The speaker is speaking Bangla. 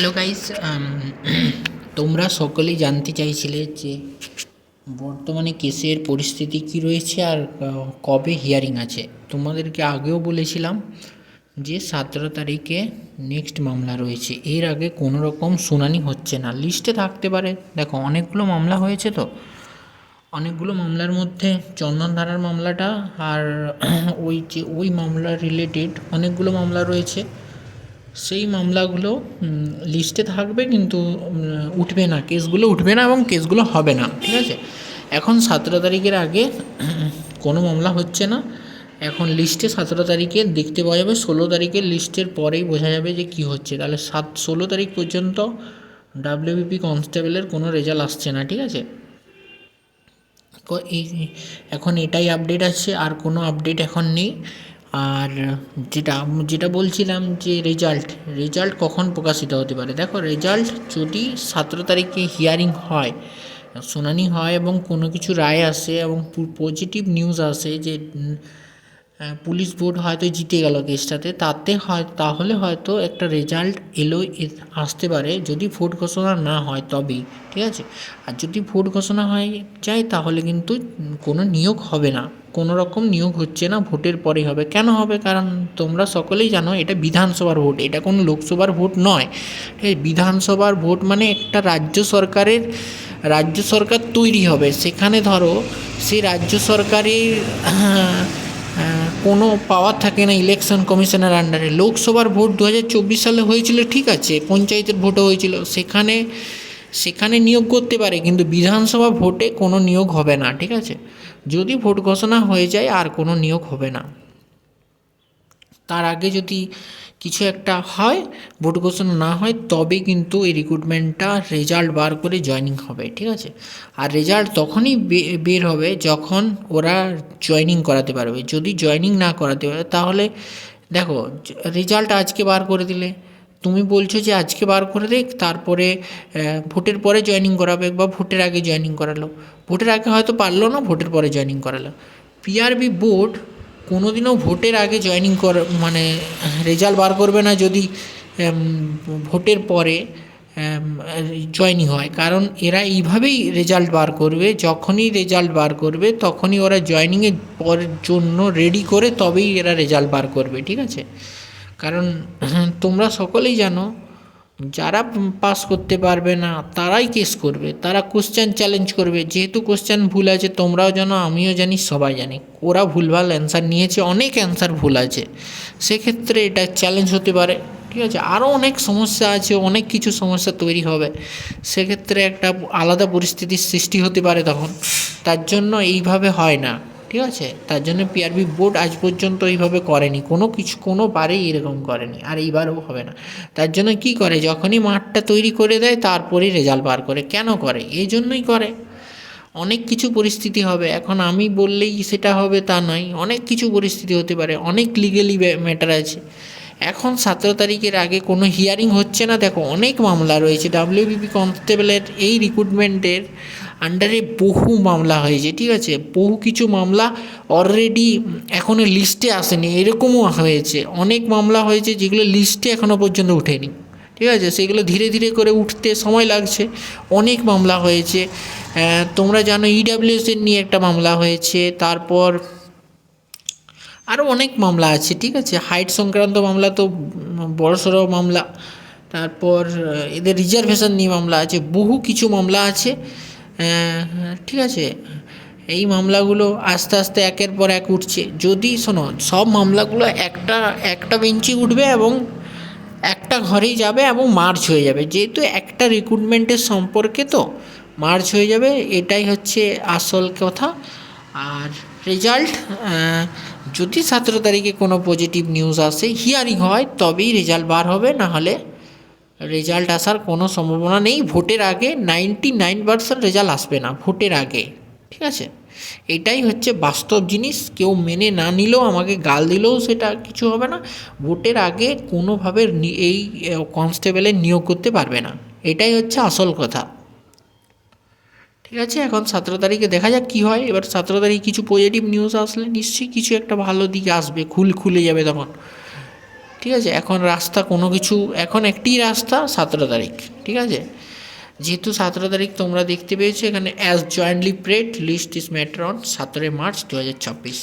হ্যালো গাইস, তোমরা সকলেই জানতে চাইছিলে যে বর্তমানে কেসের পরিস্থিতি কী রয়েছে আর কবে হিয়ারিং আছে। তোমাদেরকে আগেও বলেছিলাম যে 17 তারিখে নেক্সট মামলা রয়েছে। এর আগে কোনো রকম শুনানি হচ্ছে না, লিস্টে থাকতে পারে। দেখো, অনেকগুলো মামলা হয়েছে, তো অনেকগুলো মামলার মধ্যে চন্দনধারার মামলাটা আর ওই মামলা রিলেটেড অনেকগুলো মামলা রয়েছে। সেই মামলাগুলো লিস্টে থাকবে, কিন্তু উঠবে না, কেসগুলো উঠবে না এবং কেসগুলো হবে না। ঠিক আছে, এখন 17 তারিখের আগে কোনো মামলা হচ্ছে না। এখন লিস্টে 17 তারিখে দেখতে পাওয়া যাবে, 16 তারিখের লিস্টের পরেই বোঝা যাবে যে কী হচ্ছে। তাহলে 16 তারিখ পর্যন্ত ডাব্লিউবিপি কনস্টেবলের কোনো রেজাল্ট আসছে না। ঠিক আছে, তো এখন এটাই আপডেট আছে, আর কোনো আপডেট এখন নেই। আর যেটা যেটা বলছিলাম যে রেজাল্ট কখন প্রকাশিত হতে পারে। দেখো, রেজাল্ট যদি 17 তারিখে হিয়ারিং হয়, শুনানি হয় এবং কোনো কিছু রায় আসে এবং পজিটিভ নিউজ আসে যে পুলিশ বোর্ড হয়তো জিতে গেল কেসটাতে, তাহলে হয়তো একটা রেজাল্ট আসতে পারে, যদি ভোট ঘোষণা না হয় তবেই। ঠিক আছে, আর যদি ভোট ঘোষণা হয়ে যায় তাহলে কিন্তু কোনো নিয়োগ হবে না, কোনো রকম নিয়োগ হচ্ছে না, ভোটের পরেই হবে। কেন হবে? কারণ তোমরা সকলেই জানো এটা বিধানসভার ভোট, এটা কোনো লোকসভার ভোট নয়। ঠিক আছে, বিধানসভার ভোট মানে একটা রাজ্য সরকার তৈরি হবে, সেখানে ধরো সেই রাজ্য সরকারের কোনো পাওয়ার থাকে না ইলেকশন কমিশনের আন্ডারে। লোকসভার ভোট 2024 সালে হয়েছিল, ঠিক আছে, পঞ্চায়েতের ভোটও হয়েছিল, সেখানে নিয়োগ করতে পারে, কিন্তু বিধানসভা ভোটে কোনো নিয়োগ হবে না। ঠিক আছে, যদি ভোট ঘোষণা হয়ে যায় আর কোনো নিয়োগ হবে না। তার আগে যদি কিছু একটা হয়, ভোট ঘোষণা না হয়, তবে কিন্তু এই রিক্রুটমেন্টটা রেজাল্ট বার করে জয়েনিং হবে। ঠিক আছে, আর রেজাল্ট তখনই বের হবে যখন ওরা জয়েনিং করাতে পারবে। যদি জয়েনিং না করাতে পারে তাহলে দেখো, রেজাল্ট আজকে বার করে দিলে, তুমি বলছো যে আজকে বার করে দেখ, তারপরে ভোটের পরে জয়েনিং করাবে বা ভোটের আগে জয়েনিং করালো। ভোটের আগে হয়তো পারলো না, ভোটের পরে জয়েনিং করালো। পিআরবি বোর্ড কোনোদিনও ভোটের আগে জয়েনিং মানে রেজাল্ট বার করবে না যদি ভোটের পরে জয়েনিং হয়, কারণ এরা এইভাবেই রেজাল্ট বার করবে। যখনই রেজাল্ট বার করবে তখনই ওরা জয়েনিংয়ের জন্য রেডি করে তবেই এরা রেজাল্ট বার করবে। ঠিক আছে, কারণ তোমরা সকলেই জানো যারা পাস করতে পারবে না তারাই কেস করবে, তারা কোশ্চেন চ্যালেঞ্জ করবে। যেহেতু কোশ্চেন ভুল আছে, তোমরাও জানো, আমিও জানি, সবাই জানি, ওরা ভুলভাল অ্যান্সার নিয়েছে, অনেক অ্যান্সার ভুল আছে, সেক্ষেত্রে এটা চ্যালেঞ্জ হতে পারে। ঠিক আছে, আরও অনেক সমস্যা আছে, অনেক কিছু সমস্যা তৈরি হবে, সেক্ষেত্রে একটা আলাদা পরিস্থিতির সৃষ্টি হতে পারে তখন। তার জন্য এইভাবে হয় না। ঠিক আছে, তার জন্য পিআরবি বোর্ড আজ পর্যন্ত এইভাবে করেনি, কোনোবারেই এরকম করেনি, আর এইবারও হবে না। তার জন্য কি করে, যখনই মাঠটা তৈরি করে দেয় তারপরেই রেজাল্ট বার করে। কেন করে? এই জন্যই করে। অনেক কিছু পরিস্থিতি হবে, এখন আমি বললেই সেটা হবে তা নয়, অনেক কিছু পরিস্থিতি হতে পারে, অনেক লিগেলি ম্যাটার আছে। এখন 17 তারিখের আগে কোনো হিয়ারিং হচ্ছে না। দেখো, অনেক মামলা রয়েছে ডাব্লিউবিপি কনস্টেবলের, এই রিক্রুটমেন্টের আন্ডারে বহু মামলা হয়েছে। ঠিক আছে, বহু কিছু মামলা অলরেডি এখনও লিস্টে আসেনি, এরকমও হয়েছে। অনেক মামলা হয়েছে যেগুলো লিস্টে এখনও পর্যন্ত ওঠেনি। ঠিক আছে, সেগুলো ধীরে ধীরে করে উঠতে সময় লাগছে। অনেক মামলা হয়েছে, তোমরা জানো ইডাব্লিউএসের নিয়ে একটা মামলা হয়েছে, তারপর আরও অনেক মামলা আছে। ঠিক আছে, হাইট সংক্রান্ত মামলা তো বড়সড় মামলা, তারপর এদের রিজার্ভেশন নিয়ে মামলা আছে, বহু কিছু মামলা আছে। ঠিক আছে, এই মামলাগুলো আস্তে আস্তে একের পর এক উঠছে। যদি শোনো, সব মামলাগুলো একটা বেঞ্চে উঠবে এবং একটা ঘরেই যাবে এবং মার্চ হয়ে যাবে, যেহেতু একটা রিক্রুটমেন্টের সম্পর্কে, তো মার্চ হয়ে যাবে, এটাই হচ্ছে আসল কথা। আর রেজাল্ট যদি 17 তারিখে কোনো পজিটিভ নিউজ আসে, হিয়ারিং হয়, তবেই রেজাল্ট বার হবে, না হলে রেজাল্ট আসার কোনো সম্ভাবনা নেই। ভোটের আগে 99% রেজাল্ট আসবে না, ভোটের আগে। ঠিক আছে, এটাই হচ্ছে বাস্তব জিনিস। কেউ মেনে না নিলেও, আমাকে গাল দিলেও সেটা কিছু হবে না। ভোটের আগে কোনোভাবে এই কনস্টেবলের নিয়োগ করতে পারবে না, এটাই হচ্ছে আসল কথা। ঠিক আছে, এখন 17 তারিখে দেখা যাক কী হয়। এবার 17 তারিখে কিছু পজিটিভ নিউজ আসলে নিশ্চয়ই কিছু একটা ভালো দিকে আসবে, খুলে যাবে তখন। ঠিক আছে, এখন রাস্তা কোনো কিছু, এখন একটি রাস্তা 17 তারিখ, ঠিক আছে। যেহেতু 17 তারিখ তোমরা দেখতে পেয়েছো এখানে, as jointly prayed list is matter on 17 March 2026।